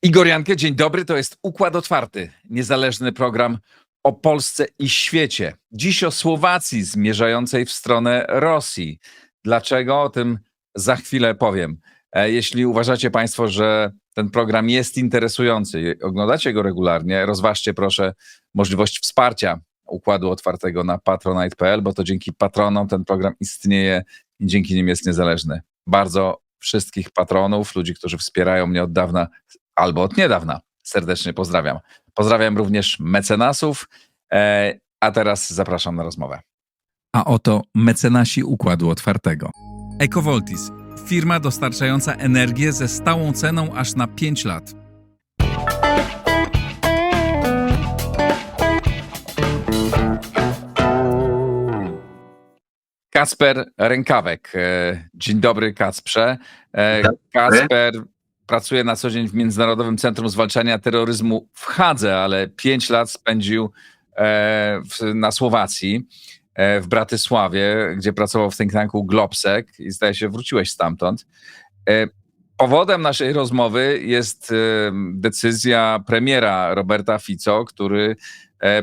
Igor Jankę, dzień dobry. To jest Układ Otwarty, niezależny program o Polsce i świecie. Dziś o Słowacji zmierzającej w stronę Rosji. Dlaczego? O tym za chwilę powiem. Jeśli uważacie Państwo, że ten program jest interesujący i oglądacie go regularnie, rozważcie proszę możliwość wsparcia Układu Otwartego na patronite.pl, bo to dzięki patronom ten program istnieje i dzięki nim jest niezależny. Bardzo wszystkich patronów, ludzi, którzy wspierają mnie od dawna albo od niedawna, serdecznie pozdrawiam. Pozdrawiam również mecenasów, a teraz zapraszam na rozmowę. A oto mecenasi Układu Otwartego. Ecovoltis, firma dostarczająca energię ze stałą ceną aż na 5 lat. Kacper Rękawek. Dzień dobry, Kacprze. Kacper pracuje na co dzień w Międzynarodowym Centrum Zwalczania Terroryzmu w Hadze, ale 5 lat spędził na Słowacji, w Bratysławie, gdzie pracował w think tanku Globsec i zdaje się wróciłeś stamtąd. Powodem naszej rozmowy jest decyzja premiera Roberta Fico, który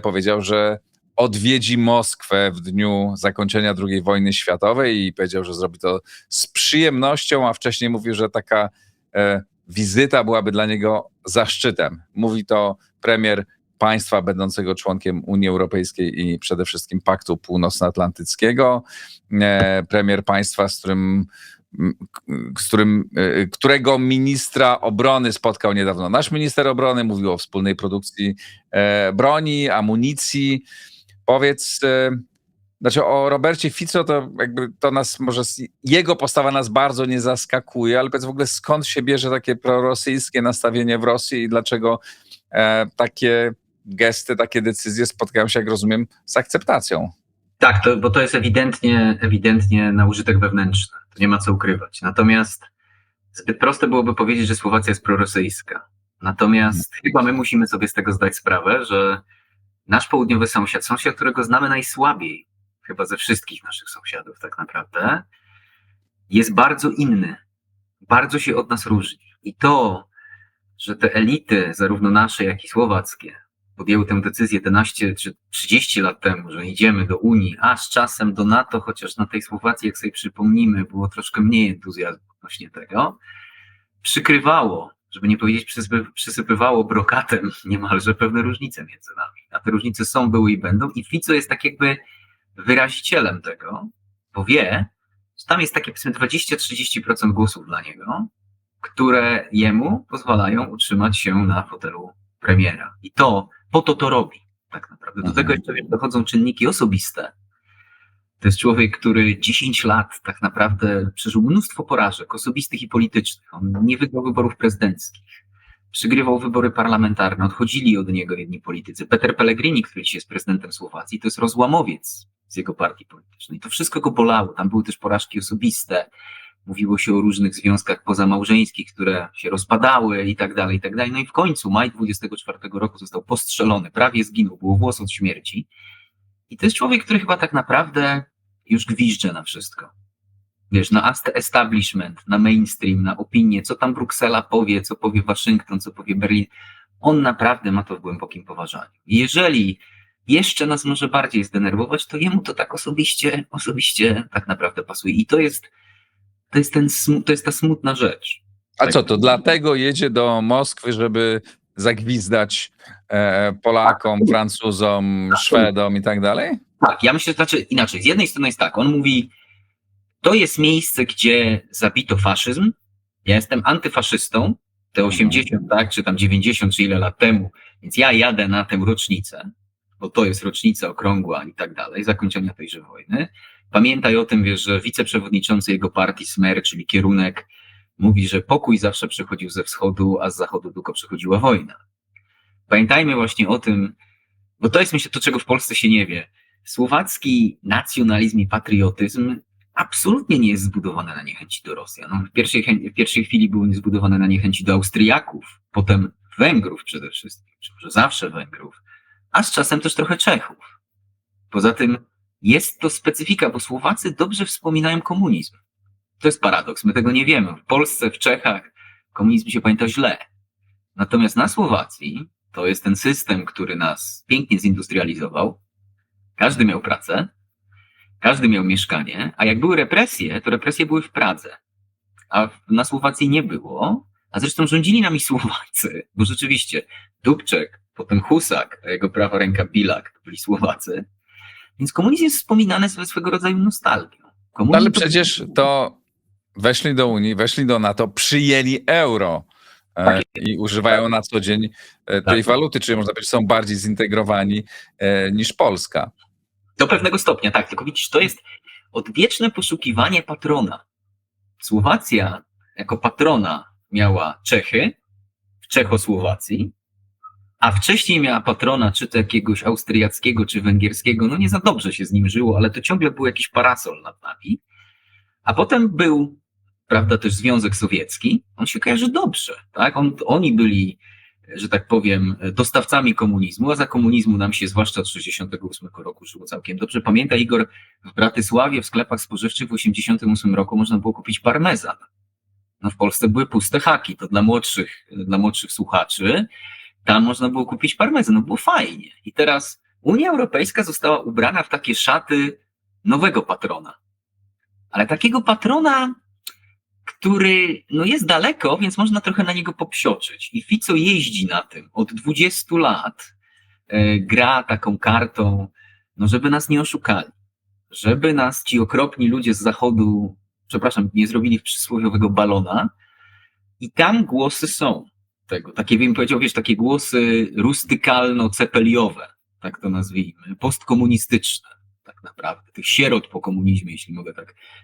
powiedział, że odwiedzi Moskwę w dniu zakończenia II wojny światowej i powiedział, że zrobi to z przyjemnością, a wcześniej mówił, że taka wizyta byłaby dla niego zaszczytem. Mówi to premier państwa będącego członkiem Unii Europejskiej i przede wszystkim Paktu Północnoatlantyckiego, premier państwa, którego ministra obrony spotkał niedawno nasz minister obrony, mówił o wspólnej produkcji broni, amunicji. Powiedz, znaczy o Robercie Fico, to jakby to nas może, jego postawa nas bardzo nie zaskakuje, ale powiedz w ogóle skąd się bierze takie prorosyjskie nastawienie w Rosji i dlaczego takie gesty, takie decyzje spotkają się, jak rozumiem, z akceptacją? Tak, bo to jest ewidentnie na użytek wewnętrzny. To nie ma co ukrywać. Natomiast zbyt proste byłoby powiedzieć, że Słowacja jest prorosyjska. Natomiast chyba my musimy sobie z tego zdać sprawę, że nasz południowy sąsiad, którego znamy najsłabiej, chyba ze wszystkich naszych sąsiadów tak naprawdę, jest bardzo inny. Bardzo się od nas różni. I to, że te elity, zarówno nasze, jak i słowackie, podjęły tę decyzję 11 czy 30 lat temu, że idziemy do Unii, a z czasem do NATO, chociaż na tej Słowacji, jak sobie przypomnimy, było troszkę mniej entuzjazmu odnośnie tego, przykrywało, żeby nie powiedzieć przysypywało brokatem niemalże pewne różnice między nami. A te różnice są, były i będą. I Fico jest tak jakby wyrazicielem tego, bo wie, że tam jest takie powiedzmy 20-30% głosów dla niego, które jemu pozwalają utrzymać się na fotelu premiera. I po to robi tak naprawdę. Do tego jeszcze dochodzą czynniki osobiste. To jest człowiek, który 10 lat tak naprawdę przeżył mnóstwo porażek osobistych i politycznych. On nie wygrał wyborów prezydenckich. Przegrywał wybory parlamentarne. Odchodzili od niego jedni politycy. Peter Pellegrini, który dzisiaj jest prezydentem Słowacji, to jest rozłamowiec z jego partii politycznej. To wszystko go bolało. Tam były też porażki osobiste. Mówiło się o różnych związkach pozamałżeńskich, które się rozpadały i tak dalej, i tak dalej. No i w końcu, maj 24 roku został postrzelony, prawie zginął, było włos od śmierci. I to jest człowiek, który chyba tak naprawdę już gwizdże na wszystko. Wiesz, na establishment, na mainstream, na opinię, co tam Bruksela powie, co powie Waszyngton, co powie Berlin. On naprawdę ma to w głębokim poważaniu. I jeżeli jeszcze nas może bardziej zdenerwować, to jemu to tak osobiście tak naprawdę pasuje. I to jest ta smutna rzecz. A co to, dlatego jedzie do Moskwy, żeby zagwizdać Polakom, Francuzom, Szwedom i tak dalej? Tak, ja myślę, znaczy inaczej. Z jednej strony jest tak, on mówi, to jest miejsce, gdzie zabito faszyzm, ja jestem antyfaszystą, te 80, tak, czy tam 90, czy ile lat temu, więc ja jadę na tę rocznicę, bo to jest rocznica okrągła i tak dalej, zakończenia tejże wojny. Pamiętaj o tym, wiesz, że wiceprzewodniczący jego partii Smer, czyli Kierunek, mówi, że pokój zawsze przychodził ze wschodu, a z zachodu tylko przychodziła wojna. Pamiętajmy właśnie o tym, bo to jest myślę to, czego w Polsce się nie wie. Słowacki nacjonalizm i patriotyzm absolutnie nie jest zbudowany na niechęci do Rosjan. No, w pierwszej chwili były zbudowane na niechęci do Austriaków, potem Węgrów przede wszystkim, czy może zawsze Węgrów, a z czasem też trochę Czechów. Poza tym jest to specyfika, bo Słowacy dobrze wspominają komunizm. To jest paradoks, my tego nie wiemy. W Polsce, w Czechach komunizm się pamięta źle. Natomiast na Słowacji to jest ten system, który nas pięknie zindustrializował. Każdy miał pracę, każdy miał mieszkanie, a jak były represje, to represje były w Pradze, a na Słowacji nie było, a zresztą rządzili nami Słowacy, bo rzeczywiście Dubček, potem Husak, a jego prawa ręka Bilak to byli Słowacy, więc komunizm jest wspominany ze swego rodzaju nostalgią. No ale przecież to weszli do Unii, weszli do NATO, przyjęli euro i używają na co dzień tej waluty, czyli można powiedzieć, są bardziej zintegrowani niż Polska. Do pewnego stopnia, tak. Tylko widzisz, to jest odwieczne poszukiwanie patrona. Słowacja jako patrona miała Czechy w Czechosłowacji, a wcześniej miała patrona czy to jakiegoś austriackiego, czy węgierskiego. No nie za dobrze się z nim żyło, ale to ciągle był jakiś parasol nad nami. A potem był, prawda, też Związek Sowiecki. On się kojarzy dobrze, tak? Oni byli, że tak powiem, dostawcami komunizmu, a za komunizmu nam się zwłaszcza od 1968 roku żyło całkiem dobrze. Pamiętaj, Igor, w Bratysławie w sklepach spożywczych w 1988 roku można było kupić parmezan. No w Polsce były puste haki, to dla młodszych słuchaczy. Tam można było kupić parmezan, no było fajnie. I teraz Unia Europejska została ubrana w takie szaty nowego patrona. Ale takiego patrona, który no jest daleko, więc można trochę na niego popsioczyć. I Fico jeździ na tym od 20 lat, gra taką kartą, no żeby nas nie oszukali, żeby nas ci okropni ludzie z Zachodu, przepraszam, nie zrobili przysłowiowego balona. I tam głosy są tego, takie bym powiedział, wiesz, takie głosy rustykalno-cepeliowe, tak to nazwijmy, postkomunistyczne tak naprawdę, tych sierot po komunizmie, jeśli mogę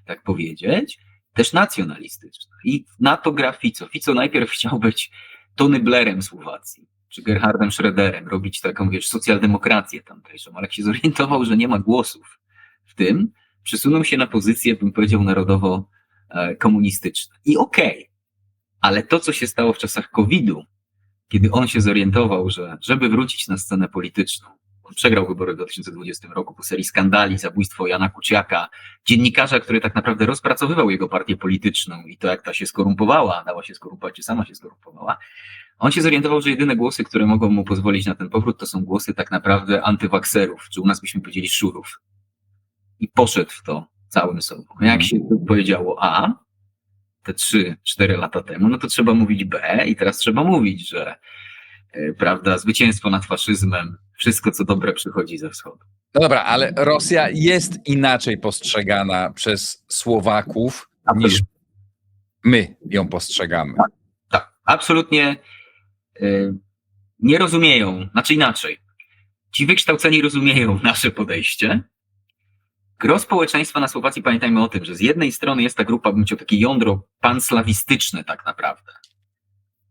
tak powiedzieć, też nacjonalistyczne. I na to gra Fico. Fico najpierw chciał być Tony Blairem Słowacji, czy Gerhardem Schröderem, robić taką, wiesz, socjaldemokrację tamtejszą, ale jak się zorientował, że nie ma głosów w tym, przesunął się na pozycję, bym powiedział, narodowo-komunistyczne. I okej, ale to, co się stało w czasach COVID-u, kiedy on się zorientował, że żeby wrócić na scenę polityczną, on przegrał wybory w 2020 roku po serii skandali, zabójstwo Jana Kuciaka, dziennikarza, który tak naprawdę rozpracowywał jego partię polityczną i to, jak ta się skorumpowała, dała się skorumpować, czy sama się skorumpowała. On się zorientował, że jedyne głosy, które mogą mu pozwolić na ten powrót, to są głosy tak naprawdę antywakserów, czy u nas byśmy powiedzieli szurów. I poszedł w to całym sobą. Jak się powiedziało A, te 3-4 lata temu, no to trzeba mówić B i teraz trzeba mówić, że prawda, zwycięstwo nad faszyzmem, wszystko co dobre przychodzi ze wschodu. No dobra, ale Rosja jest inaczej postrzegana przez Słowaków niż my ją postrzegamy. Tak, absolutnie nie rozumieją, znaczy inaczej. Ci wykształceni rozumieją nasze podejście. Gros społeczeństwa na Słowacji, pamiętajmy o tym, że z jednej strony jest ta grupa, bym chciał, takie jądro panslawistyczne tak naprawdę.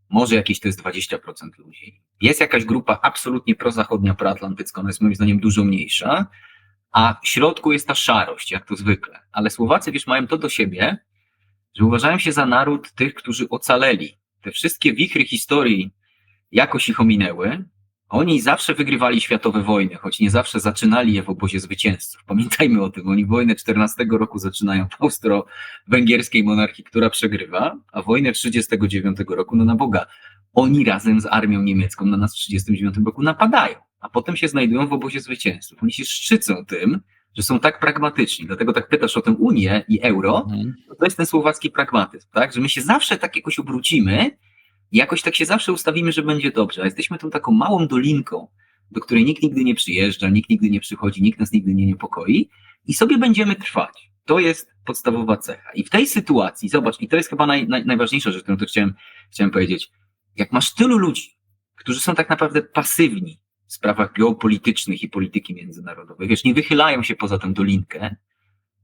Może jakieś to jest 20% ludzi. Jest jakaś grupa absolutnie prozachodnia, proatlantycka, ona jest moim zdaniem dużo mniejsza, a w środku jest ta szarość, jak to zwykle. Ale Słowacy, wiesz, mają to do siebie, że uważają się za naród tych, którzy ocaleli. Te wszystkie wichry historii jakoś ich ominęły. Oni zawsze wygrywali światowe wojny, choć nie zawsze zaczynali je w obozie zwycięzców. Pamiętajmy o tym, oni wojnę 14 roku zaczynają w austro-węgierskiej monarchii, która przegrywa, a wojnę 39 roku, no na Boga, oni razem z armią niemiecką na nas w 39 roku napadają, a potem się znajdują w obozie zwycięzców. Oni się szczycą tym, że są tak pragmatyczni, dlatego tak pytasz o tę Unię i euro, to jest ten słowacki pragmatyzm, tak, że my się zawsze tak jakoś obrócimy, i jakoś tak się zawsze ustawimy, że będzie dobrze, a jesteśmy tą taką małą dolinką, do której nikt nigdy nie przyjeżdża, nikt nigdy nie przychodzi, nikt nas nigdy nie niepokoi i sobie będziemy trwać. To jest podstawowa cecha. I w tej sytuacji, zobacz, i to jest chyba najważniejsza rzecz, którą to chciałem powiedzieć, jak masz tylu ludzi, którzy są tak naprawdę pasywni w sprawach geopolitycznych i polityki międzynarodowej, wiesz, nie wychylają się poza tę dolinkę,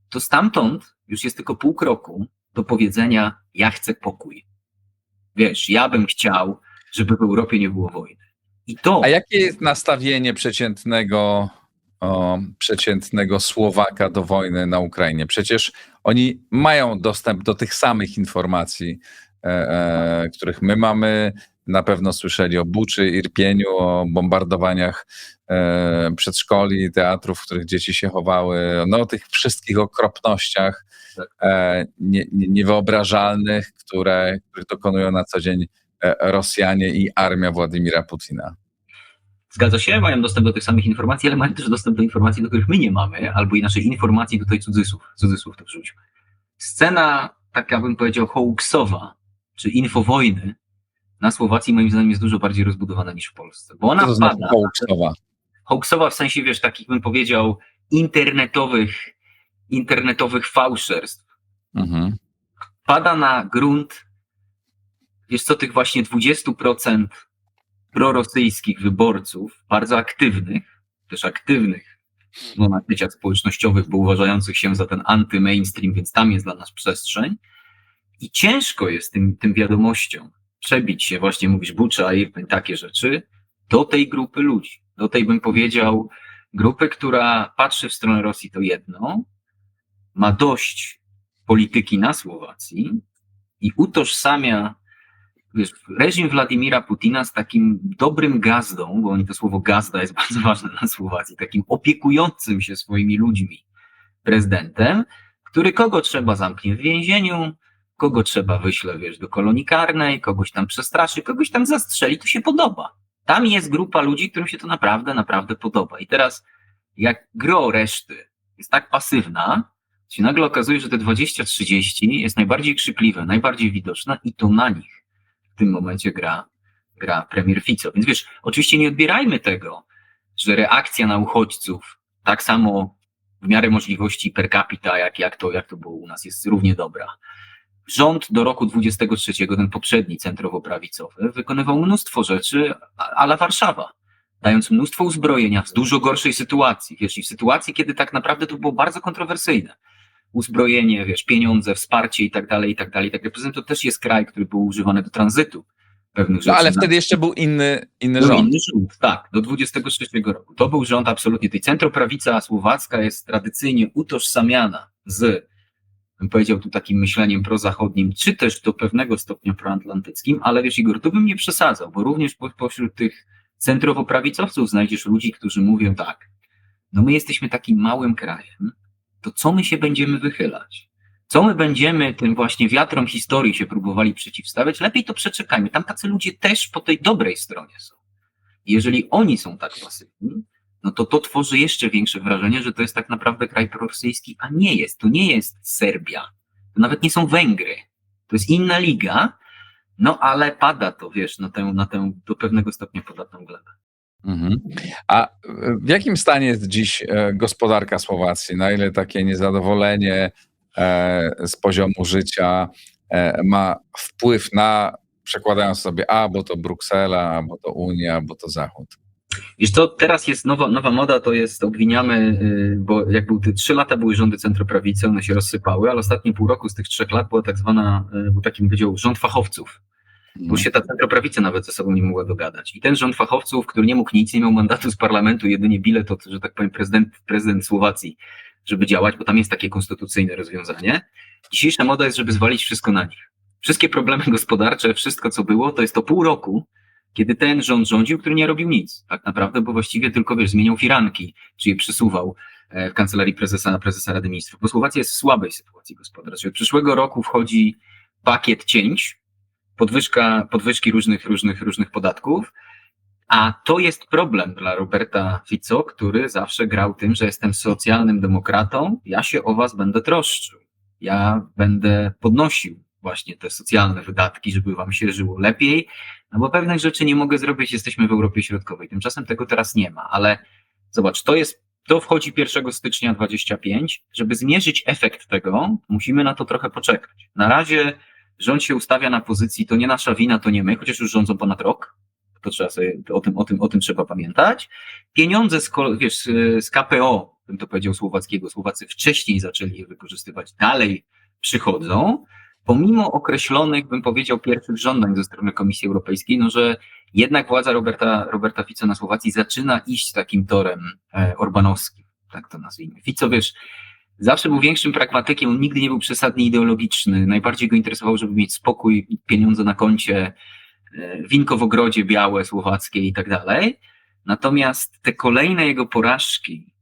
to stamtąd już jest tylko pół kroku do powiedzenia, ja chcę pokój. Wiesz, ja bym chciał, żeby w Europie nie było wojny. I to... A jakie jest nastawienie przeciętnego Słowaka do wojny na Ukrainie? Przecież oni mają dostęp do tych samych informacji, których my mamy. Na pewno słyszeli o Buczy, Irpieniu, o bombardowaniach przedszkoli, teatrów, w których dzieci się chowały, no o tych wszystkich okropnościach niewyobrażalnych, których dokonują na co dzień Rosjanie i armia Władimira Putina. Zgadza się, mają dostęp do tych samych informacji, ale mają też dostęp do informacji, do których my nie mamy, albo inaczej informacji, tutaj cudzysłów to wrzućmy. Scena, tak ja bym powiedział, hoaxowa, czy infowojny na Słowacji moim zdaniem jest dużo bardziej rozbudowana niż w Polsce, bo ona Co to znaczy wpada, hoaxowa? hoaxowa w sensie, wiesz, takich bym powiedział internetowych fałszerstw, pada na grunt, wiesz co, tych właśnie 20% prorosyjskich wyborców, bardzo aktywnych, też aktywnych na napięciach społecznościowych, bo uważających się za ten anty-mainstream, więc tam jest dla nas przestrzeń. I ciężko jest tym wiadomościom przebić się, właśnie mówisz Bucza i takie rzeczy, do tej grupy ludzi. Do tej, bym powiedział, grupy, która patrzy w stronę Rosji, to jedno, ma dość polityki na Słowacji i utożsamia, wiesz, reżim Władimira Putina z takim dobrym gazdą, bo to słowo gazda jest bardzo ważne na Słowacji, takim opiekującym się swoimi ludźmi prezydentem, który kogo trzeba zamknie w więzieniu, kogo trzeba wyśle, wiesz, do kolonii karnej, kogoś tam przestraszy, kogoś tam zastrzeli, to się podoba. Tam jest grupa ludzi, którym się to naprawdę podoba. I teraz jak gro reszty jest tak pasywna, to się nagle okazuje, że te 20-30 jest najbardziej krzypliwe, najbardziej widoczne i to na nich w tym momencie gra premier Fico. Więc wiesz, oczywiście nie odbierajmy tego, że reakcja na uchodźców tak samo w miarę możliwości per capita, jak to było u nas, jest równie dobra. Rząd do roku 23, ten poprzedni centrowo-prawicowy, wykonywał mnóstwo rzeczy a la Warszawa, dając mnóstwo uzbrojenia w dużo gorszej sytuacji. Wiesz, i w sytuacji, kiedy tak naprawdę to było bardzo kontrowersyjne. Uzbrojenie, wiesz, pieniądze, wsparcie i tak dalej. Poza tym to też jest kraj, który był używany do tranzytu pewnych rzeczy. No, ale wtedy jeszcze był inny Był rząd. inny rząd, tak, do 23 roku. To był rząd absolutnie, tej centroprawica słowacka jest tradycyjnie utożsamiana z, bym powiedział tu takim myśleniem prozachodnim, czy też do pewnego stopnia proatlantyckim, ale wiesz, Igor, tu bym nie przesadzał, bo również pośród tych centrowo-prawicowców znajdziesz ludzi, którzy mówią tak, no my jesteśmy takim małym krajem, to co my się będziemy wychylać? Co my będziemy tym właśnie wiatrom historii się próbowali przeciwstawiać? Lepiej to przeczekajmy. Tam tacy ludzie też po tej dobrej stronie są. I jeżeli oni są tak pasywni, no to tworzy jeszcze większe wrażenie, że to jest tak naprawdę kraj prorosyjski, a nie jest. To nie jest Serbia. To nawet nie są Węgry. To jest inna liga, no ale pada to, wiesz, na tę do pewnego stopnia podatną glebę. A w jakim stanie jest dziś gospodarka Słowacji? Na ile takie niezadowolenie z poziomu życia ma wpływ na, przekładając sobie, bo to Bruksela, bo to Unia, bo to Zachód? Wiesz co, teraz jest nowa moda, to jest obwiniamy, bo jak te 3 lata były rządy centroprawicy, one się rozsypały, ale ostatnie pół roku z tych 3 lat była tak zwana, był taki, bym powiedział, rząd fachowców. Bo się ta centroprawica nawet ze sobą nie mogła dogadać. I ten rząd fachowców, który nie mógł nic, nie miał mandatu z parlamentu, jedynie bilet od, że tak powiem, prezydent Słowacji, żeby działać, bo tam jest takie konstytucyjne rozwiązanie. Dzisiejsza moda jest, żeby zwalić wszystko na nich. Wszystkie problemy gospodarcze, wszystko co było, to jest to pół roku, kiedy ten rząd rządził, który nie robił nic. Tak naprawdę, bo właściwie tylko, wiesz, zmieniał firanki, czy je przesuwał w kancelarii prezesa Rady Ministrów. Bo Słowacja jest w słabej sytuacji gospodarczej. Od przyszłego roku wchodzi pakiet cięć, podwyżki różnych podatków, a to jest problem dla Roberta Fico, który zawsze grał tym, że jestem socjalnym demokratą, ja się o was będę troszczył, ja będę podnosił właśnie te socjalne wydatki, żeby wam się żyło lepiej, no bo pewnych rzeczy nie mogę zrobić, jesteśmy w Europie Środkowej, tymczasem tego teraz nie ma, ale zobacz, to wchodzi 1 stycznia 2025, żeby zmierzyć efekt tego, musimy na to trochę poczekać. Na razie rząd się ustawia na pozycji, to nie nasza wina, to nie my, chociaż już rządzą ponad rok, to trzeba sobie, o tym trzeba pamiętać. Pieniądze z KPO, bym to powiedział słowackiego, Słowacy wcześniej zaczęli je wykorzystywać, dalej przychodzą, pomimo określonych, bym powiedział, pierwszych żądań ze strony Komisji Europejskiej, no że jednak władza Roberta Fico na Słowacji zaczyna iść takim torem orbanowskim, tak to nazwijmy. Fico, wiesz, zawsze był większym pragmatykiem, on nigdy nie był przesadnie ideologiczny, najbardziej go interesowało, żeby mieć spokój, pieniądze na koncie, winko w ogrodzie białe, słowackie i tak dalej. Natomiast te kolejne jego porażki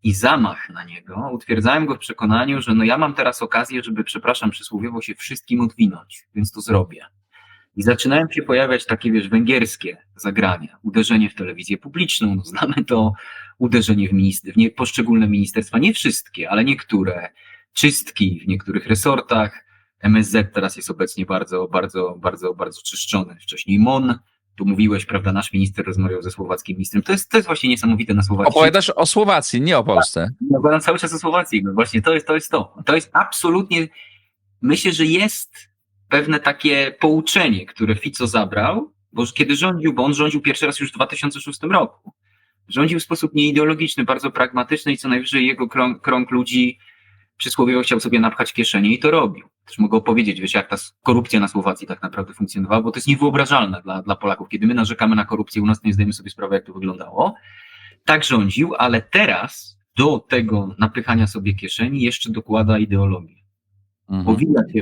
i zamach na niego utwierdzałem go w przekonaniu, że no ja mam teraz okazję, żeby, przepraszam przysłowiowo, się wszystkim odwinąć, więc to zrobię. I zaczynają się pojawiać takie, wiesz, węgierskie zagrania. Uderzenie w telewizję publiczną, no znamy to, uderzenie w poszczególne ministerstwa, nie wszystkie, ale niektóre. Czystki w niektórych resortach. MSZ teraz jest obecnie bardzo czyszczony. Wcześniej MON. Tu mówiłeś, prawda, nasz minister rozmawiał ze słowackim ministrem. To jest właśnie niesamowite na Słowacji. Opowiadasz o Słowacji, nie o Polsce. Ja opowiadam cały czas o Słowacji. No właśnie to jest to. To jest absolutnie, myślę, że jest pewne takie pouczenie, które Fico zabrał, bo kiedy rządził, bo on rządził pierwszy raz już w 2006 roku. Rządził w sposób nieideologiczny, bardzo pragmatyczny i co najwyżej jego krąg ludzi przysłowiowo chciał sobie napchać kieszenie i to robił. Też mogę opowiedzieć, wiesz, jak ta korupcja na Słowacji tak naprawdę funkcjonowała, bo to jest niewyobrażalne dla Polaków. Kiedy my narzekamy na korupcję u nas, to nie zdajemy sobie sprawy, jak to wyglądało. Tak rządził, ale teraz do tego napychania sobie kieszeni jeszcze dokłada ideologię. Powija się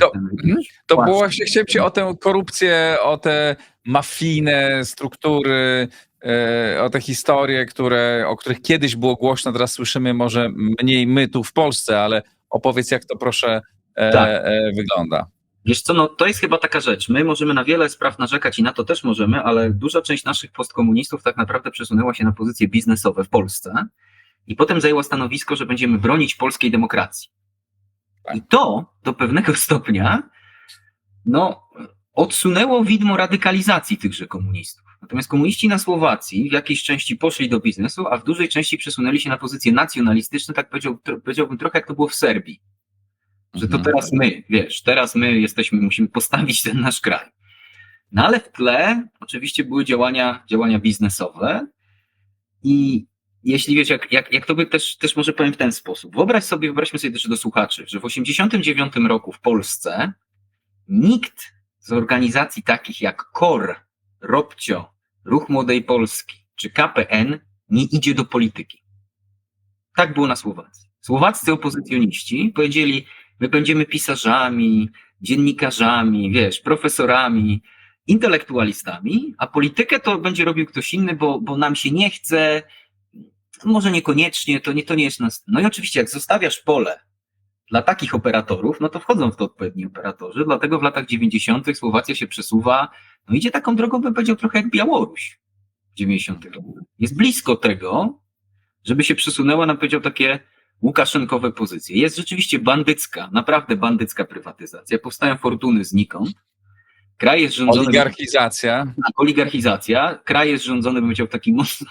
to było właśnie, chciałem cię o tę korupcję, o te mafijne struktury, o te historie, o których kiedyś było głośno, teraz słyszymy może mniej my tu w Polsce, ale opowiedz, jak to proszę wygląda. Wiesz co, no to jest chyba taka rzecz. My możemy na wiele spraw narzekać i na to też możemy, ale duża część naszych postkomunistów tak naprawdę przesunęła się na pozycje biznesowe w Polsce i potem zajęła stanowisko, że będziemy bronić polskiej demokracji. I to do pewnego stopnia odsunęło widmo radykalizacji tychże komunistów. Natomiast komuniści na Słowacji w jakiejś części poszli do biznesu, a w dużej części przesunęli się na pozycje nacjonalistyczne, tak powiedziałbym trochę jak to było w Serbii. Że to teraz my, wiesz, musimy postawić ten nasz kraj. No ale w tle oczywiście były działania biznesowe i jeśli wiesz, jak to by też może powiem w ten sposób. Wyobraźmy sobie też do słuchaczy, że w 1989 roku w Polsce nikt z organizacji takich jak KOR, Robcio, Ruch Młodej Polski czy KPN nie idzie do polityki. Tak było na Słowacji. Słowaccy opozycjoniści powiedzieli, my będziemy pisarzami, dziennikarzami, wiesz, profesorami, intelektualistami, a politykę to będzie robił ktoś inny, bo nam się nie chce, może niekoniecznie, to nie jest nas. No i oczywiście jak zostawiasz pole dla takich operatorów, no to wchodzą w to odpowiedni operatorzy, dlatego w latach 90. Słowacja się przesuwa, no idzie taką drogą, bym powiedział, trochę jak Białoruś w 90. roku. Jest blisko tego, żeby się przesunęła, nam powiedział, takie łukaszenkowe pozycje. Jest rzeczywiście bandycka, naprawdę bandycka prywatyzacja. Powstają fortuny znikąd. Kraj jest rządzony... Oligarchizacja. Kraj jest rządzony, bym powiedział, w taki mocno,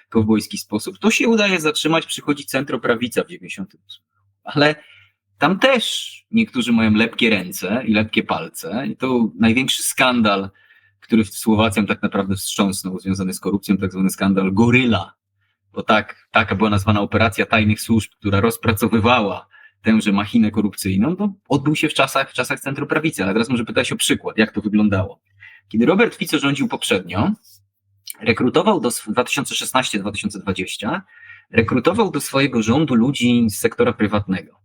kowbojski sposób. To się udaje zatrzymać, przychodzi centroprawica w 98. Ale tam też niektórzy mają lepkie ręce i lepkie palce. I to największy skandal, który Słowacją tak naprawdę wstrząsnął, związany z korupcją, tak zwany skandal Goryla. Bo taka była nazwana operacja tajnych służb, która rozpracowywała tęże machinę korupcyjną, to odbył się w czasach centroprawicy. Ale teraz może pytać o przykład, jak to wyglądało. Kiedy Robert Fico rządził poprzednio, rekrutował do 2016-2020, rekrutował do swojego rządu ludzi z sektora prywatnego.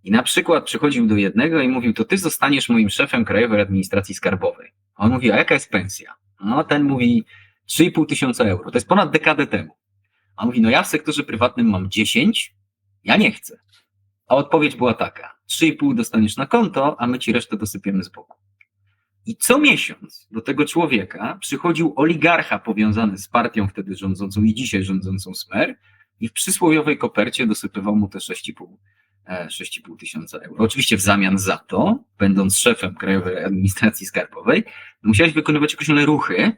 I na przykład przychodził do jednego i mówił, to ty zostaniesz moim szefem Krajowej Administracji Skarbowej. A on mówi, a jaka jest pensja? No ten mówi 3,5 tysiąca euro. To jest ponad dekadę temu. A on mówi, no ja w sektorze prywatnym mam 10, ja nie chcę. A odpowiedź była taka, 3,5 dostaniesz na konto, a my ci resztę dosypiemy z boku. I co miesiąc do tego człowieka przychodził oligarcha powiązany z partią wtedy rządzącą i dzisiaj rządzącą Smer i w przysłowiowej kopercie dosypywał mu te 6,5 tysiąca euro. Oczywiście w zamian za to, będąc szefem Krajowej Administracji Skarbowej, musiałeś wykonywać określone ruchy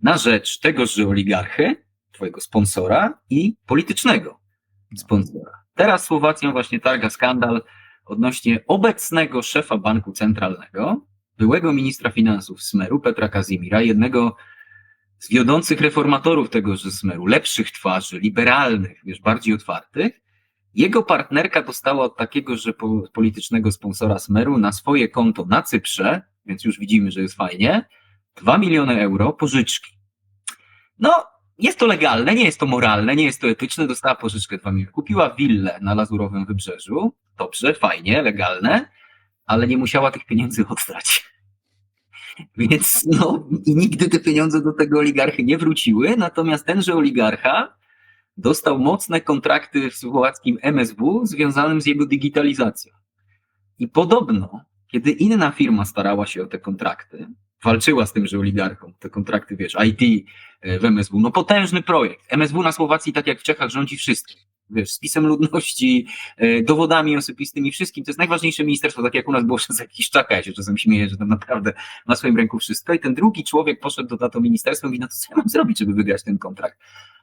na rzecz tegoż oligarchy, twojego sponsora i politycznego sponsora. Teraz Słowacją właśnie targa skandal odnośnie obecnego szefa Banku Centralnego, byłego ministra finansów Smeru, Petra Kazimira, jednego z wiodących reformatorów tegoż Smeru, lepszych twarzy, liberalnych, wiesz, bardziej otwartych. Jego partnerka dostała od takiegoż politycznego sponsora Smeru na swoje konto na Cyprze, więc już widzimy, że jest fajnie, 2 miliony euro pożyczki. No, jest to legalne, nie jest to moralne, nie jest to etyczne, dostała pożyczkę 2 miliony. Kupiła willę na Lazurowym Wybrzeżu, dobrze, fajnie, legalne, ale nie musiała tych pieniędzy oddać. Więc i nigdy te pieniądze do tego oligarchy nie wróciły, natomiast tenże oligarcha dostał mocne kontrakty w słowackim MSW związanym z jego digitalizacją. I podobno, kiedy inna firma starała się o te kontrakty, walczyła z tymże oligarchą, te kontrakty, wiesz, IT w MSW, no potężny projekt. MSW na Słowacji, tak jak w Czechach, rządzi wszystkim. Wiesz, spisem ludności, dowodami osobistymi, wszystkim. To jest najważniejsze ministerstwo, tak jak u nas było przez jakiś czas. Ja się czasem śmieję, że tam naprawdę ma w swoim ręku wszystko. I ten drugi człowiek poszedł na to ministerstwo i mówi, no to co ja mam zrobić, żeby wygrać ten kontrakt?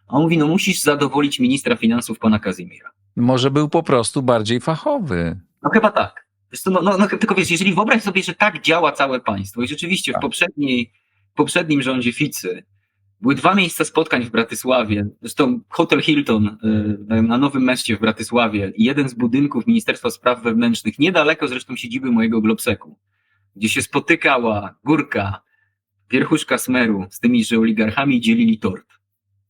A on mówi, no musisz zadowolić ministra finansów, pana Kazimira. Może był po prostu bardziej fachowy. No chyba tak. Wiesz co, no, tylko wiesz, jeżeli wyobraź sobie, że tak działa całe państwo i rzeczywiście Tak. w poprzednim rządzie Ficy były 2 miejsca spotkań w Bratysławie, zresztą Hotel Hilton na Nowym Mieście w Bratysławie i jeden z budynków Ministerstwa Spraw Wewnętrznych, niedaleko zresztą siedziby mojego Globseku, gdzie się spotykała Górka, wierchuszka Smeru z tymiże oligarchami i dzielili tort.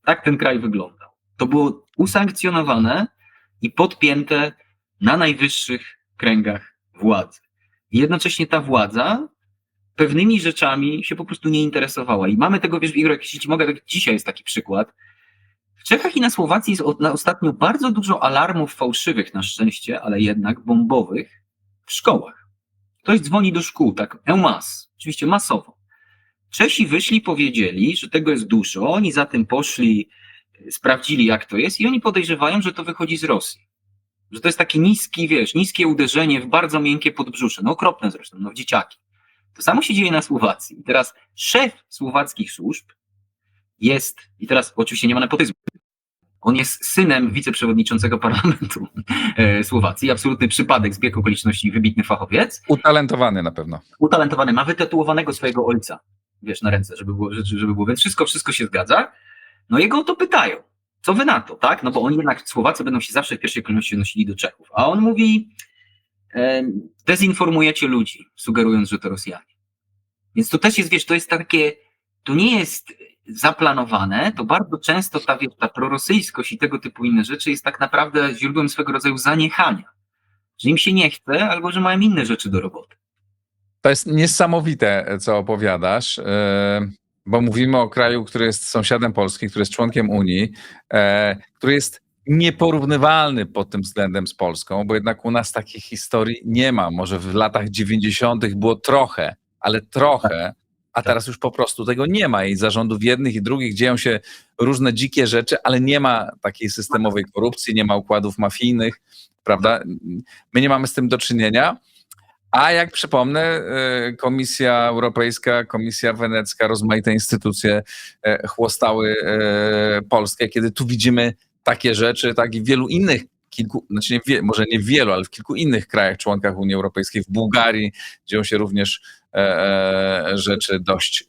Tak ten kraj wyglądał. To było usankcjonowane i podpięte na najwyższych kręgach władzy. I jednocześnie ta władza pewnymi rzeczami się po prostu nie interesowała. I mamy tego, wiesz, jeśli mogę, tak dzisiaj jest taki przykład. W Czechach i na Słowacji jest ostatnio bardzo dużo alarmów fałszywych, na szczęście, ale jednak bombowych w szkołach. Ktoś dzwoni do szkół, tak en masse, oczywiście masowo. Czesi wyszli, powiedzieli, że tego jest dużo, oni za tym poszli, sprawdzili jak to jest i oni podejrzewają, że to wychodzi z Rosji. Że to jest taki niskie uderzenie w bardzo miękkie podbrzusze, no okropne zresztą, no w dzieciaki. To samo się dzieje na Słowacji. I teraz szef słowackich służb jest, i teraz oczywiście nie ma nepotyzmu, on jest synem wiceprzewodniczącego parlamentu Słowacji, absolutny przypadek, zbieg okoliczności, wybitny fachowiec. Utalentowany na pewno. Utalentowany, ma wytatuowanego swojego ojca, wiesz, na ręce, żeby było, więc wszystko się zgadza. No jego o to pytają. Co wy na to, tak? No bo oni jednak, Słowacy będą się zawsze w pierwszej kolejności nosili do Czechów. A on mówi, dezinformujecie ludzi, sugerując, że to Rosjanie. Więc to też jest, wiesz, to jest takie, to nie jest zaplanowane, to bardzo często ta prorosyjskość i tego typu inne rzeczy jest tak naprawdę źródłem swego rodzaju zaniechania. Że im się nie chce, albo że mają inne rzeczy do roboty. To jest niesamowite, co opowiadasz, bo mówimy o kraju, który jest sąsiadem Polski, który jest członkiem Unii, który jest nieporównywalny pod tym względem z Polską, bo jednak u nas takich historii nie ma. Może w latach 90. było trochę, ale trochę, a teraz już po prostu tego nie ma i zarządów jednych i drugich dzieją się różne dzikie rzeczy, ale nie ma takiej systemowej korupcji, nie ma układów mafijnych, prawda? My nie mamy z tym do czynienia. A jak przypomnę, Komisja Europejska, Komisja Wenecka, rozmaite instytucje chłostały Polskę, kiedy tu widzimy takie rzeczy, tak i w wielu innych, znaczy może nie w wielu, ale w kilku innych krajach, członkach Unii Europejskiej, w Bułgarii dzieją się również rzeczy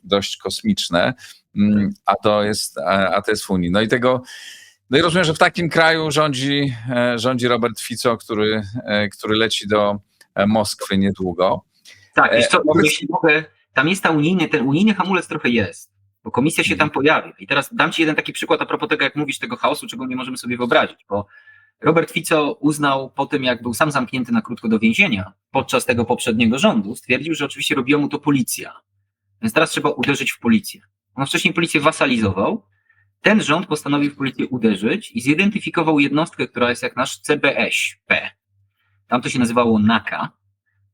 dość kosmiczne, a to jest w Unii. No i rozumiem, że w takim kraju rządzi Robert Fico, który leci do Moskwy niedługo. Tak, wiesz co, jeśli mogę, tam jest ten unijny hamulec trochę jest, bo komisja się tam pojawia. I teraz dam ci jeden taki przykład a propos tego, jak mówisz, tego chaosu, czego nie możemy sobie wyobrazić, bo Robert Fico uznał po tym, jak był sam zamknięty na krótko do więzienia podczas tego poprzedniego rządu, stwierdził, że oczywiście robiła mu to policja. Więc teraz trzeba uderzyć w policję. On wcześniej policję wasalizował. Ten rząd postanowił w policję uderzyć i zidentyfikował jednostkę, która jest jak nasz CBŚP. Tam to się nazywało NAKA,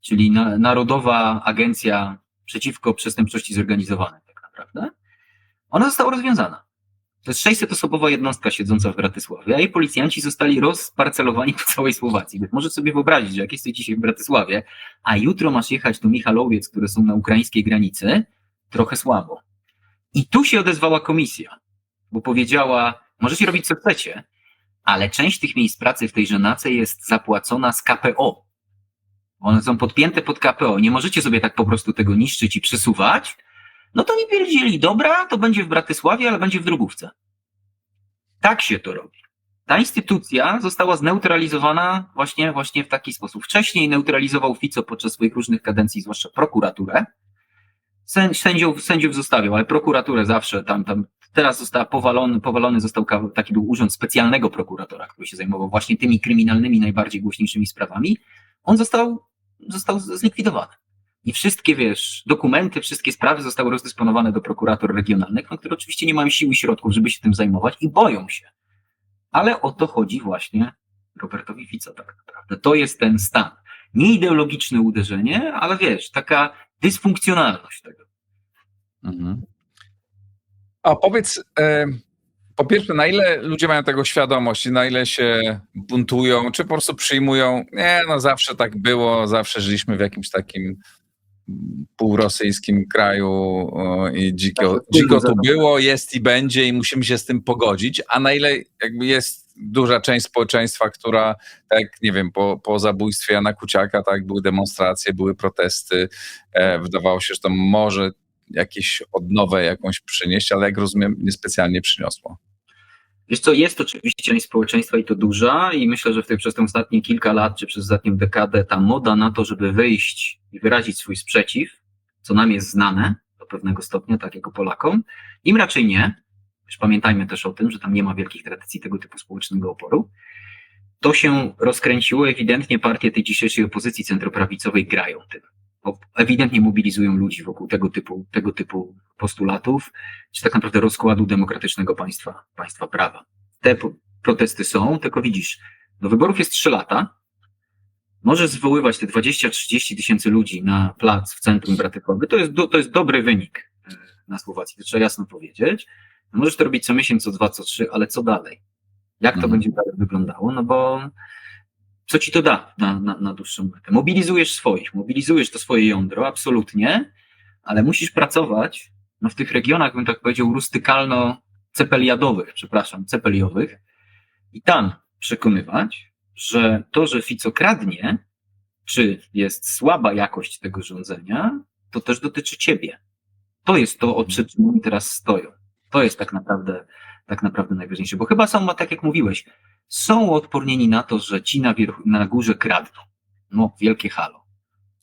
czyli Narodowa Agencja Przeciwko Przestępczości Zorganizowanej tak naprawdę. Ona została rozwiązana. To jest 600-osobowa jednostka siedząca w Bratysławie, a jej policjanci zostali rozparcelowani po całej Słowacji. Więc możesz sobie wyobrazić, że jak jesteś dzisiaj w Bratysławie, a jutro masz jechać do Michalowiec, które są na ukraińskiej granicy, trochę słabo. I tu się odezwała komisja, bo powiedziała, możecie robić co chcecie, ale część tych miejsc pracy w tejże NACE jest zapłacona z KPO. One są podpięte pod KPO. Nie możecie sobie tak po prostu tego niszczyć i przesuwać. No to nie pierdzieli, dobra, to będzie w Bratysławie, ale będzie w Drogówce. Tak się to robi. Ta instytucja została zneutralizowana właśnie w taki sposób. Wcześniej neutralizował Fico podczas swoich różnych kadencji, zwłaszcza prokuraturę. Sędziów zostawiał, ale prokuraturę zawsze tam teraz została powalony został taki był urząd specjalnego prokuratora, który się zajmował właśnie tymi kryminalnymi, najbardziej głośniejszymi sprawami. On został zlikwidowany. I wszystkie, wiesz, dokumenty, wszystkie sprawy zostały rozdysponowane do prokurator regionalnych, które oczywiście nie mają sił i środków, żeby się tym zajmować i boją się. Ale o to chodzi właśnie Robertowi Fico tak naprawdę. To jest ten stan. nie ideologiczne uderzenie, ale wiesz, taka dysfunkcjonalność tego. Mhm. A powiedz, po pierwsze, na ile ludzie mają tego świadomość i na ile się buntują, czy po prostu przyjmują, nie, no zawsze tak było, zawsze żyliśmy w jakimś takim półrosyjskim kraju i dziko tu było, jest i będzie i musimy się z tym pogodzić, a na ile jakby jest duża część społeczeństwa, która, tak nie wiem, po zabójstwie Jana Kuciaka, tak, były demonstracje, były protesty, wydawało się, że to może jakieś odnowę jakąś przynieść, ale jak rozumiem, niespecjalnie przyniosło. Wiesz co, jest oczywiście część społeczeństwa i to duża i myślę, że przez te ostatnie kilka lat, czy przez ostatnią dekadę ta moda na to, żeby wyjść i wyrazić swój sprzeciw, co nam jest znane do pewnego stopnia, tak jako Polakom, im raczej nie. Już pamiętajmy też o tym, że tam nie ma wielkich tradycji tego typu społecznego oporu. To się rozkręciło, ewidentnie partie tej dzisiejszej opozycji centroprawicowej grają tym. Ewidentnie mobilizują ludzi wokół tego typu postulatów, czy tak naprawdę rozkładu demokratycznego państwa prawa. Te protesty są, tylko widzisz, do wyborów jest 3 lata, możesz zwoływać te 20-30 tysięcy ludzi na plac w centrum Bratysławy, to jest dobry wynik na Słowacji, to trzeba jasno powiedzieć. Możesz to robić co miesiąc, co 2, co 3, ale co dalej? Jak to będzie dalej wyglądało? No bo co ci to da na dłuższą metę? Mobilizujesz swoich, mobilizujesz to swoje jądro, absolutnie, ale musisz pracować w tych regionach, bym tak powiedział, cepeliowych i tam przekonywać, że to, że Fico kradnie, czy jest słaba jakość tego rządzenia, to też dotyczy ciebie. To jest to, przed czym oni teraz stoją. To jest tak naprawdę najważniejsze, bo chyba są, tak jak mówiłeś, są odpornieni na to, że ci na górze kradną. No, wielkie halo.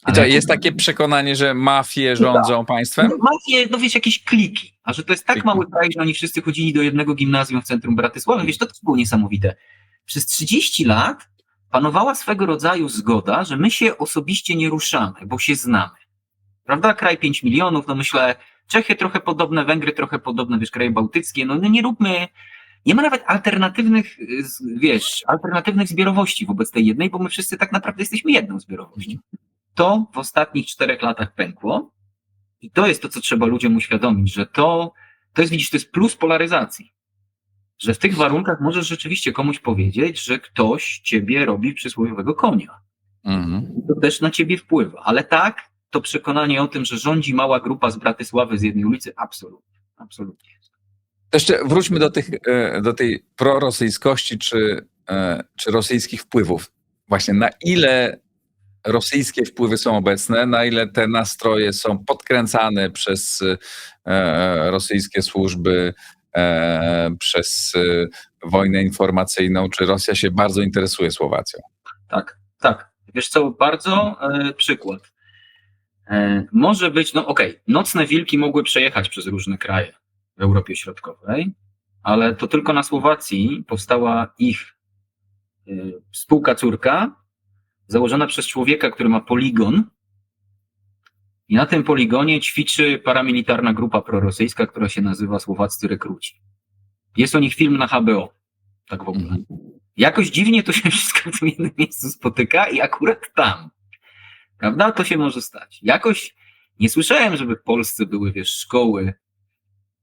I to jest takie przekonanie, że mafie rządzą państwem? No, mafie, no wiesz, jakieś kliki. A że to jest tak mały kraj, że oni wszyscy chodzili do jednego gimnazjum w centrum Bratysławy, wiesz, to też było niesamowite. Przez 30 lat panowała swego rodzaju zgoda, że my się osobiście nie ruszamy, bo się znamy. Prawda? Kraj 5 milionów, no myślę, Czechy trochę podobne, Węgry trochę podobne, wiesz, kraje bałtyckie, no nie róbmy, nie ma nawet alternatywnych zbiorowości wobec tej jednej, bo my wszyscy tak naprawdę jesteśmy jedną zbiorowością. To w ostatnich 4 latach pękło i to jest to, co trzeba ludziom uświadomić, że to jest, widzisz, to jest plus polaryzacji, że w tych warunkach możesz rzeczywiście komuś powiedzieć, że ktoś ciebie robi przysłowiowego konia. I to też na ciebie wpływa, ale tak, to przekonanie o tym, że rządzi mała grupa z Bratysławy z jednej ulicy, absolutnie. Jeszcze wróćmy do tej prorosyjskości czy rosyjskich wpływów. Właśnie na ile rosyjskie wpływy są obecne, na ile te nastroje są podkręcane przez rosyjskie służby, przez wojnę informacyjną, czy Rosja się bardzo interesuje Słowacją? Tak. Wiesz co, bardzo przykład. Może być, nocne wilki mogły przejechać przez różne kraje w Europie Środkowej, ale to tylko na Słowacji powstała ich spółka córka, założona przez człowieka, który ma poligon i na tym poligonie ćwiczy paramilitarna grupa prorosyjska, która się nazywa Słowaccy Rekruci. Jest o nich film na HBO, tak w ogóle. Jakoś dziwnie to się wszystko w tym jednym miejscu spotyka i akurat tam. Prawda? To się może stać. Jakoś nie słyszałem, żeby w Polsce były, wiesz, szkoły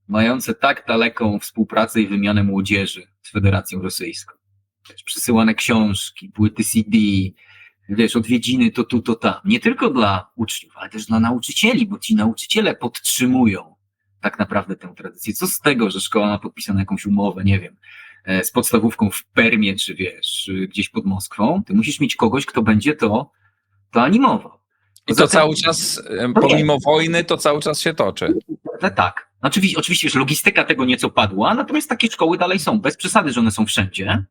mające tak daleką współpracę i wymianę młodzieży z Federacją Rosyjską. Wiesz, przysyłane książki, płyty CD, wiesz, odwiedziny to tu, to tam. Nie tylko dla uczniów, ale też dla nauczycieli, bo ci nauczyciele podtrzymują tak naprawdę tę tradycję. Co z tego, że szkoła ma podpisaną jakąś umowę, nie wiem, z podstawówką w Permie, czy wiesz, gdzieś pod Moskwą. Ty musisz mieć kogoś, kto będzie to animował. I to cały czas, pomimo wojny, to cały czas się toczy. Tak. Oczywiście, że logistyka tego nieco padła, natomiast takie szkoły dalej są. Bez przesady, że one są wszędzie,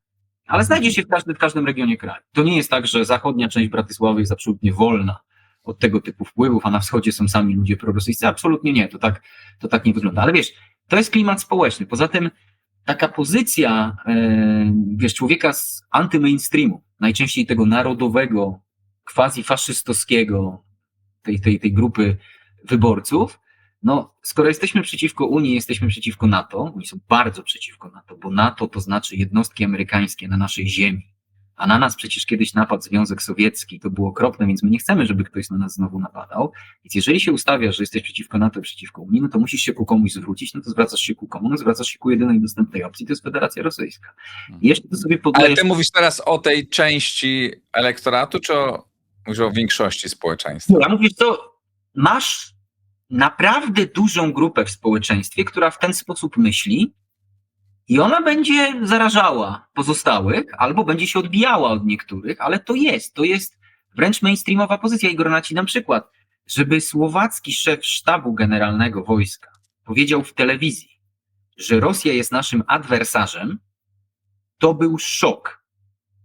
ale znajdzie się w każdym regionie kraju. To nie jest tak, że zachodnia część Bratysławy jest absolutnie wolna od tego typu wpływów, a na wschodzie są sami ludzie prorosyjscy. Absolutnie nie. To tak nie wygląda. Ale wiesz, to jest klimat społeczny. Poza tym taka pozycja, wiesz, człowieka z antymainstreamu, najczęściej tego narodowego, quasi-faszystowskiego, tej grupy wyborców, no, skoro jesteśmy przeciwko Unii, jesteśmy przeciwko NATO, oni są bardzo przeciwko NATO, bo NATO to znaczy jednostki amerykańskie na naszej ziemi, a na nas przecież kiedyś napadł Związek Sowiecki, to było okropne, więc my nie chcemy, żeby ktoś na nas znowu napadał. Więc jeżeli się ustawiasz, że jesteś przeciwko NATO, przeciwko Unii, no to musisz się ku komuś zwrócić, no to zwracasz się ku komu? No zwracasz się ku jedynej dostępnej opcji, to jest Federacja Rosyjska. I jeszcze to sobie Ale podlejesz... ty mówisz teraz o tej części elektoratu, czy mówisz o większości społeczeństwa? Ja mówię, to masz naprawdę dużą grupę w społeczeństwie, która w ten sposób myśli i ona będzie zarażała pozostałych, albo będzie się odbijała od niektórych, ale to jest wręcz mainstreamowa pozycja. Igor, nacinam przykład, żeby słowacki szef sztabu generalnego wojska powiedział w telewizji, że Rosja jest naszym adwersarzem, to był szok.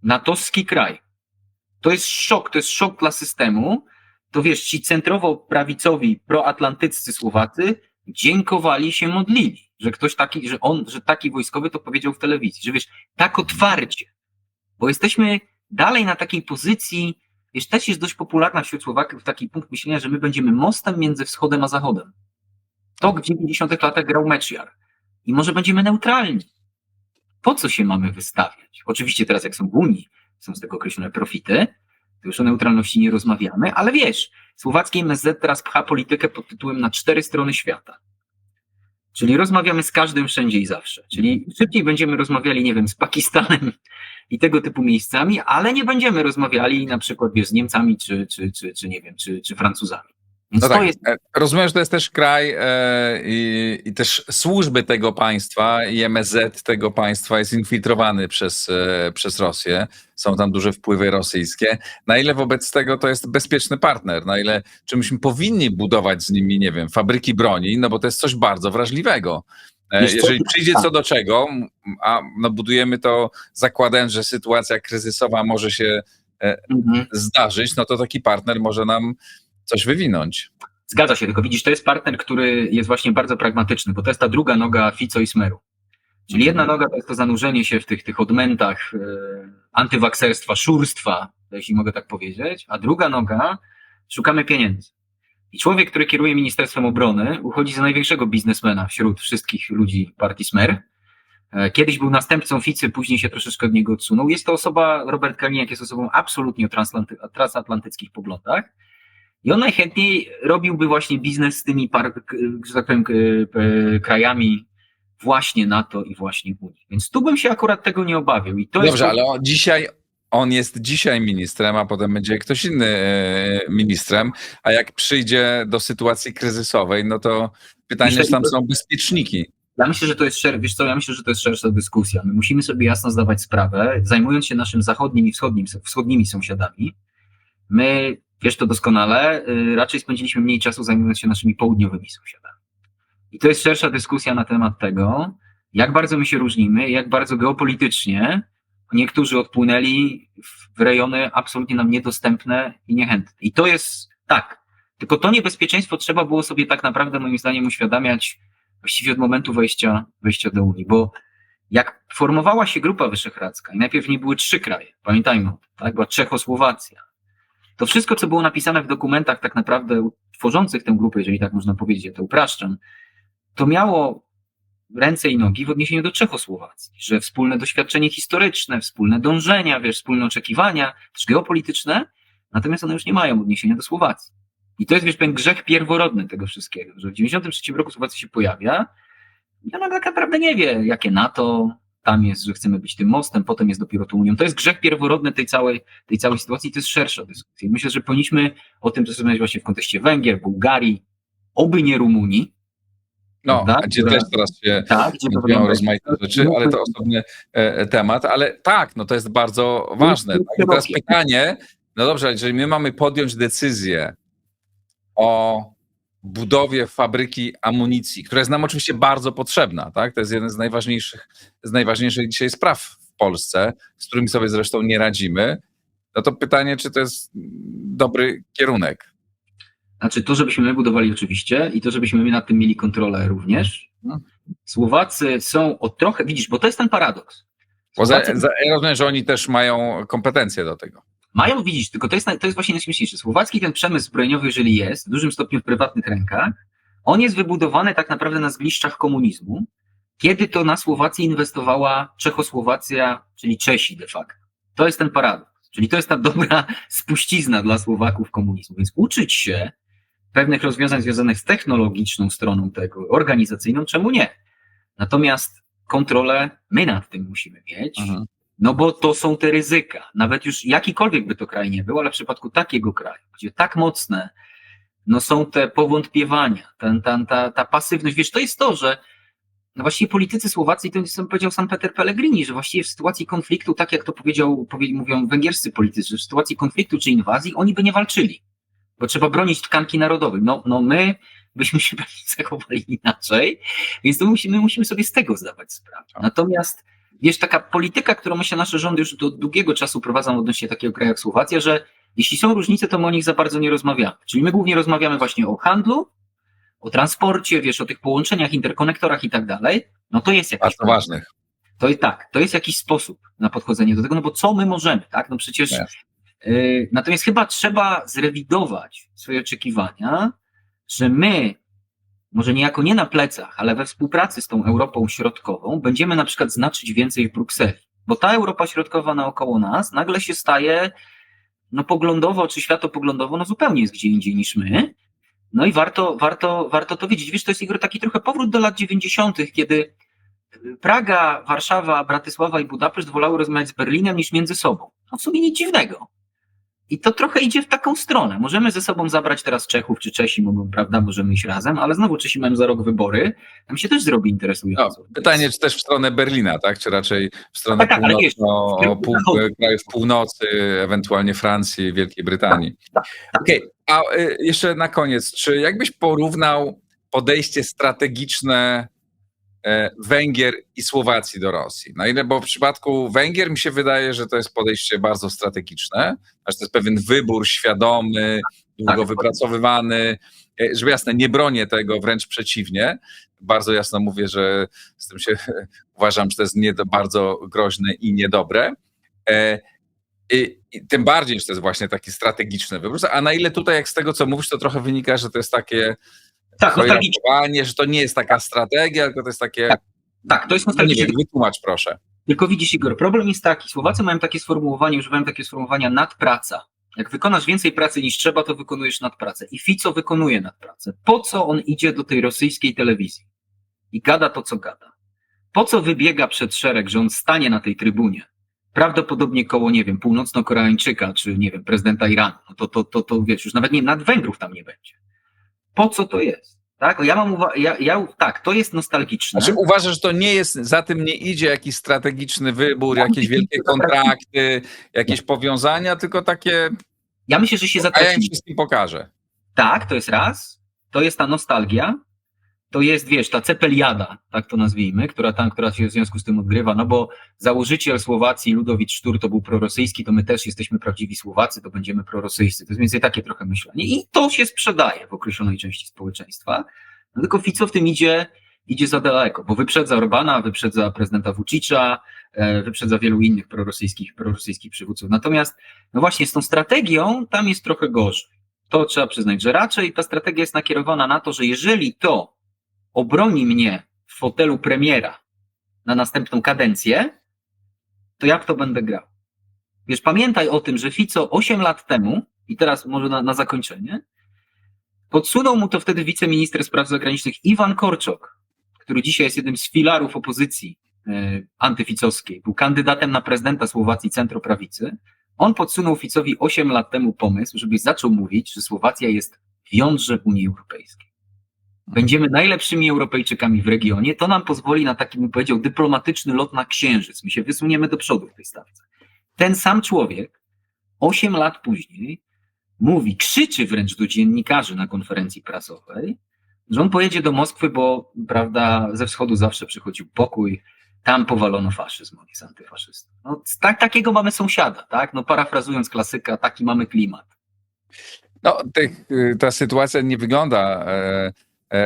NATO-ski kraj. To jest szok dla systemu. To wiesz, ci centrowo-prawicowi, proatlantyccy Słowacy dziękowali się, modlili, że ktoś taki, że taki wojskowy to powiedział w telewizji, że wiesz, tak otwarcie, bo jesteśmy dalej na takiej pozycji, wiesz, też jest dość popularna wśród Słowaków taki punkt myślenia, że my będziemy mostem między wschodem a zachodem. To w 90-tych latach grał Mečiar i może będziemy neutralni. Po co się mamy wystawiać? Oczywiście teraz jak są w Unii, są z tego określone profity, to już o neutralności nie rozmawiamy, ale wiesz, słowacki MSZ teraz pcha politykę pod tytułem na 4 strony świata. Czyli rozmawiamy z każdym wszędzie i zawsze. Czyli szybciej będziemy rozmawiali, nie wiem, z Pakistanem i tego typu miejscami, ale nie będziemy rozmawiali na przykład, wiesz, z Niemcami czy nie wiem, czy Francuzami. Więc No to tak, jest... rozumiem, że to jest też kraj i też służby tego państwa i MSZ tego państwa jest infiltrowany przez Rosję. Są tam duże wpływy rosyjskie. Na ile wobec tego to jest bezpieczny partner? Na ile, czy myśmy powinni budować z nimi, nie wiem, fabryki broni? No bo to jest coś bardzo wrażliwego. Jeżeli przyjdzie co do czego, a no budujemy to zakładając, że sytuacja kryzysowa może się zdarzyć, no to taki partner może nam coś wywinąć. Zgadza się, tylko widzisz, to jest partner, który jest właśnie bardzo pragmatyczny, bo to jest ta druga noga Fico i Smeru. Czyli jedna noga to jest to zanurzenie się w tych odmętach antywakserstwa, szurstwa, jeśli mogę tak powiedzieć, a druga noga szukamy pieniędzy. I człowiek, który kieruje Ministerstwem Obrony, uchodzi za największego biznesmena wśród wszystkich ludzi partii Smer. Kiedyś był następcą Ficy, później się troszeczkę od niego odsunął. Jest to osoba, Robert Kaliniak jest osobą absolutnie o transatlantyckich poglądach. I on najchętniej robiłby właśnie biznes z tymi, że tak powiem, krajami właśnie NATO i właśnie Unii. Więc tu bym się akurat tego nie obawiał. I to Dobrze, jest... ale on jest dzisiaj ministrem, a potem będzie ktoś inny ministrem, a jak przyjdzie do sytuacji kryzysowej, no to pytanie, czy tam są bezpieczniki. Ja myślę, że to jest ja myślę, że to jest szersza dyskusja. My musimy sobie jasno zdawać sprawę, zajmując się naszym zachodnim i wschodnimi sąsiadami, my, wiesz to doskonale, raczej spędziliśmy mniej czasu zajmując się naszymi południowymi sąsiadami. I to jest szersza dyskusja na temat tego, jak bardzo my się różnimy, jak bardzo geopolitycznie niektórzy odpłynęli w rejony absolutnie nam niedostępne i niechętne. I to jest tak. Tylko to niebezpieczeństwo trzeba było sobie tak naprawdę moim zdaniem uświadamiać właściwie od momentu wejścia do Unii, bo jak formowała się Grupa Wyszehradzka i najpierw nie były 3 kraje, pamiętajmy, tak, była Czechosłowacja, to wszystko, co było napisane w dokumentach tak naprawdę tworzących tę grupę, jeżeli tak można powiedzieć, ja to upraszczam, to miało ręce i nogi w odniesieniu do Czechosłowacji, że wspólne doświadczenie historyczne, wspólne dążenia, wiesz, wspólne oczekiwania, też geopolityczne, natomiast one już nie mają odniesienia do Słowacji. I to jest, wiesz, ten grzech pierworodny tego wszystkiego, że w 1993 roku Słowacja się pojawia i ona tak naprawdę nie wie, jakie NATO, tam jest, że chcemy być tym mostem, potem jest dopiero tą Unią. To jest grzech pierworodny tej całej sytuacji i to jest szersza dyskusja. Myślę, że powinniśmy o tym rozmawiać właśnie w kontekście Węgier, Bułgarii, oby nie Rumunii. No, prawda? gdzie też teraz się mówią rozmaite rzeczy, ale to osobny temat. Ale tak, no to jest bardzo ważne. Tak? I teraz pytanie, no dobrze, jeżeli my mamy podjąć decyzję o budowie fabryki amunicji, która jest nam oczywiście bardzo potrzebna, tak? To jest jeden z najważniejszych dzisiaj spraw w Polsce, z którymi sobie zresztą nie radzimy. No to pytanie, czy to jest dobry kierunek? Znaczy to, żebyśmy my budowali oczywiście i to, żebyśmy my nad tym mieli kontrolę również. Słowacy są o trochę, widzisz, bo to jest ten paradoks. Ja rozumiem, że oni też mają kompetencje do tego. Mają, widzisz, tylko to jest właśnie najśmieszniejsze. Słowacki ten przemysł zbrojeniowy, jeżeli jest, w dużym stopniu w prywatnych rękach, on jest wybudowany tak naprawdę na zgliszczach komunizmu, kiedy to na Słowację inwestowała Czechosłowacja, czyli Czesi de facto. To jest ten paradoks. Czyli to jest ta dobra spuścizna dla Słowaków komunizmu. Więc uczyć się pewnych rozwiązań związanych z technologiczną stroną tego, organizacyjną, czemu nie? Natomiast kontrolę my nad tym musimy mieć, no bo to są te ryzyka. Nawet już jakikolwiek by to kraj nie był, ale w przypadku takiego kraju, gdzie tak mocne no są te powątpiewania, ta pasywność. Wiesz, to jest to, że no właściwie politycy Słowacji, to co powiedział sam Peter Pellegrini, że właściwie w sytuacji konfliktu, tak jak to mówią węgierscy politycy, że w sytuacji konfliktu czy inwazji oni by nie walczyli, bo trzeba bronić tkanki narodowej. No my byśmy się pewnie zachowali inaczej, więc to my musimy sobie z tego zdawać sprawę. Natomiast wiesz, taka polityka, którą myślę nasze rządy już do długiego czasu prowadzą odnośnie takiego kraju jak Słowacja, że jeśli są różnice, to my o nich za bardzo nie rozmawiamy. Czyli my głównie rozmawiamy właśnie o handlu, o transporcie, wiesz, o tych połączeniach, interkonektorach i tak dalej. No to jest jakiś bardzo ważnych. To jest jakiś sposób na podchodzenie do tego, no bo co my możemy, tak? No przecież natomiast chyba trzeba zrewidować swoje oczekiwania, że my, może niejako nie na plecach, ale we współpracy z tą Europą Środkową będziemy na przykład znaczyć więcej w Brukseli. Bo ta Europa Środkowa naokoło nas nagle się staje no poglądowo czy światopoglądowo no zupełnie jest gdzie indziej niż my. No i warto to wiedzieć. Wiesz, to jest Igor taki trochę powrót do lat 90., kiedy Praga, Warszawa, Bratysława i Budapeszt wolały rozmawiać z Berlinem niż między sobą. No w sumie nic dziwnego. I to trochę idzie w taką stronę. Możemy ze sobą zabrać teraz Czechów, czy Czesi mogą, prawda, możemy iść razem, ale znowu Czesi mają za rok wybory, tam się też zrobi interesująco. No, pytanie, czy też w stronę Berlina, tak? Czy raczej w stronę krajów północy, ewentualnie Francji, Wielkiej Brytanii. Okej, a jeszcze na koniec, czy jakbyś porównał podejście strategiczne Węgier i Słowacji do Rosji? Na ile, bo w przypadku Węgier mi się wydaje, że to jest podejście bardzo strategiczne, że to jest pewien wybór świadomy, długo wypracowywany, żeby jasne, nie bronię tego, wręcz przeciwnie. Bardzo jasno mówię, że z tym się uważam, że to jest bardzo groźne i niedobre. I tym bardziej, że to jest właśnie taki strategiczny wybór. A na ile tutaj, jak z tego, co mówisz, to trochę wynika, że to jest takie chojrakowanie, że to nie jest taka strategia, tylko to jest takie... Tak, to jest nostalgiczne. Wytłumacz proszę. Tylko widzisz, Igor, problem jest taki, Słowacy mają takie sformułowanie, używają takie sformułowania nadpraca. Jak wykonasz więcej pracy niż trzeba, to wykonujesz nadpracę. I Fico wykonuje nadpracę. Po co on idzie do tej rosyjskiej telewizji i gada to, co gada? Po co wybiega przed szereg, że on stanie na tej trybunie? Prawdopodobnie koło, nie wiem, północno-koreańczyka, czy nie wiem, prezydenta Iranu. No to wiesz, już nawet nie, nad Węgrów tam nie będzie. Po co to jest? Tak, tak, to jest nostalgiczne. Znaczy uważasz, że to nie jest, za tym nie idzie jakiś strategiczny wybór, jakieś wielkie kontrakty, jakieś powiązania, tylko takie... Ja myślę, że się a ja im wszystkim pokażę. Tak, to jest raz, to jest ta nostalgia, to jest, wiesz, ta cepeliada, tak to nazwijmy, która się w związku z tym odgrywa, no bo założyciel Słowacji, Ludowicz Sztur, to był prorosyjski, to my też jesteśmy prawdziwi Słowacy, to będziemy prorosyjscy. To jest mniej więcej takie trochę myślenie. I to się sprzedaje w określonej części społeczeństwa. No tylko Fico w tym idzie za daleko, bo wyprzedza Orbana, wyprzedza prezydenta Vučića, wyprzedza wielu innych prorosyjskich przywódców. Natomiast, no właśnie, z tą strategią tam jest trochę gorzej. To trzeba przyznać, że raczej ta strategia jest nakierowana na to, że jeżeli to obroni mnie w fotelu premiera na następną kadencję, to jak to będę grał? Wiesz, pamiętaj o tym, że Fico 8 lat temu, i teraz może na zakończenie, podsunął mu to wtedy wiceminister spraw zagranicznych Iwan Korczok, który dzisiaj jest jednym z filarów opozycji antyficowskiej, był kandydatem na prezydenta Słowacji centroprawicy. On podsunął Ficowi 8 lat temu pomysł, żeby zaczął mówić, że Słowacja jest w jądrze Unii Europejskiej. Będziemy najlepszymi Europejczykami w regionie, to nam pozwoli na taki, bym powiedział, dyplomatyczny lot na Księżyc. My się wysuniemy do przodu w tej stawce. Ten sam człowiek 8 lat później mówi, krzyczy wręcz do dziennikarzy na konferencji prasowej, że on pojedzie do Moskwy, bo, prawda, ze wschodu zawsze przychodził pokój, tam powalono faszyzm, on jest antyfaszystą. No, takiego mamy sąsiada, tak? No, parafrazując klasyka, taki mamy klimat. No, ta sytuacja nie wygląda...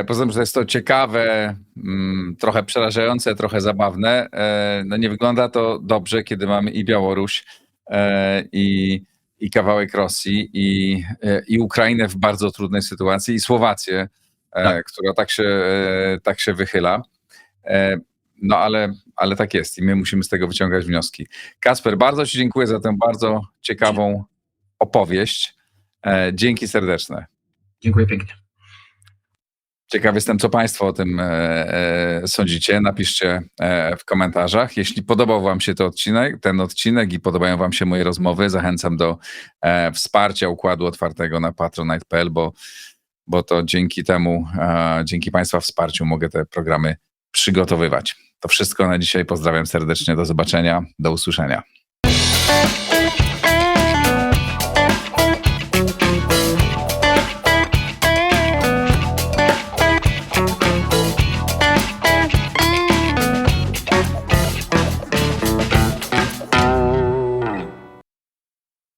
Poza tym, że jest to ciekawe, trochę przerażające, trochę zabawne. No nie wygląda to dobrze, kiedy mamy i Białoruś, i kawałek Rosji, i Ukrainę w bardzo trudnej sytuacji, i Słowację, która tak się wychyla. No ale tak jest i my musimy z tego wyciągać wnioski. Kacper, bardzo Ci dziękuję za tę bardzo ciekawą opowieść. Dzięki serdeczne. Dziękuję pięknie. Ciekaw jestem, co Państwo o tym sądzicie. Napiszcie w komentarzach. Jeśli podobał Wam się ten odcinek i podobają Wam się moje rozmowy, zachęcam do wsparcia Układu Otwartego na patronite.pl, bo to dzięki temu, dzięki Państwa wsparciu mogę te programy przygotowywać. To wszystko na dzisiaj. Pozdrawiam serdecznie. Do zobaczenia. Do usłyszenia.